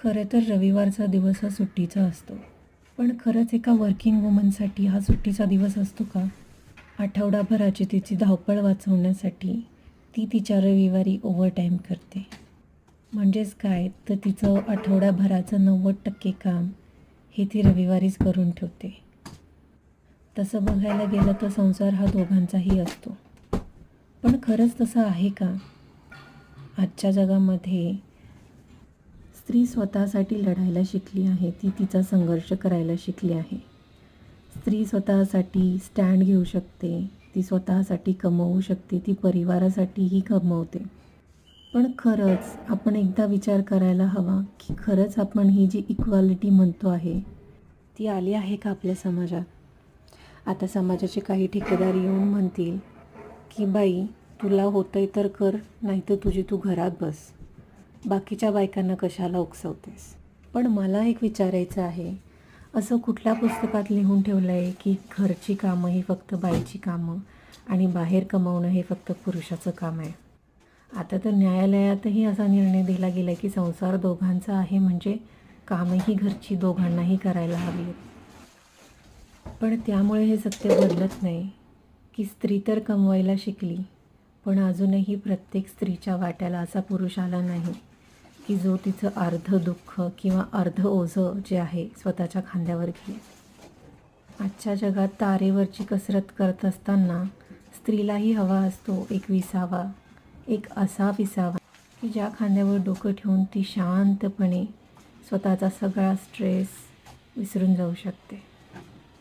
खरं तर रविवारचा दिवस हा सुट्टीचा असतो. पण खरंच एका वर्किंग वुमनसाठी हा सुट्टीचा दिवस असतो का? आठवडाभराची तिची धावपळ वाचवण्यासाठी ती तिच्या रविवारी ओव्हरटाईम करते. म्हणजेच काय तर तिचं आठवड्याभराचं 90% काम हे ती रविवारीच करून ठेवते. तसं बघायला गेलं तर संसार हा दोघांचाही असतो. पण खरंच तसं आहे का? आजच्या जगामध्ये स्त्री स्वतःसाठी लढायला शिकली आहे. ती तिचा संघर्ष करायला शिकली आहे. स्त्री स्वतःसाठी स्टँड घेऊ शकते. ती स्वतःसाठी कमवू शकते. ती परिवारासाठीही कमवते. पण खरंच आपण एकदा विचार करायला हवा की खरंच आपण ही जी इक्वालिटी म्हणतो आहे ती आली आहे का आपल्या समाजात? आता समाजाचे काही ठेकेदार येऊन म्हणतील की बाई तुला होतंय तर कर, नाहीतर तुझी तू घरात बस. बाकीच्या बायकांना कशाला उकसवतेस? पण मला एक विचारायचं आहे, असं कुठल्या पुस्तकात लिहून ठेवलं आहे की घरची कामं ही फक्त बाईची कामं आणि बाहेर कमावणं हे फक्त पुरुषाचं काम आहे? आता तर न्यायालयातही असा निर्णय दिला गेला आहे की संसार दोघांचा आहे, म्हणजे कामही घरची दोघांनाही करायला हवी. पण त्यामुळे हे सत्य बदलत नाही की स्त्री तर कमवायला शिकली, पण अजूनही प्रत्येक स्त्रीच्या वाट्याला असा पुरुष आला नाही की जो तिचं अर्ध दुःख किंवा अर्ध ओझं जे आहे स्वतःच्या खांद्यावर घेईल. आजच्या जगात तारेवरची कसरत करत असताना स्त्रीलाही हवा असतो एक विसावा, एक असा विसावा की ज्या खांद्यावर डोकं ठेवून ती शांतपणे स्वतःचा सगळा स्ट्रेस विसरून जाऊ शकते.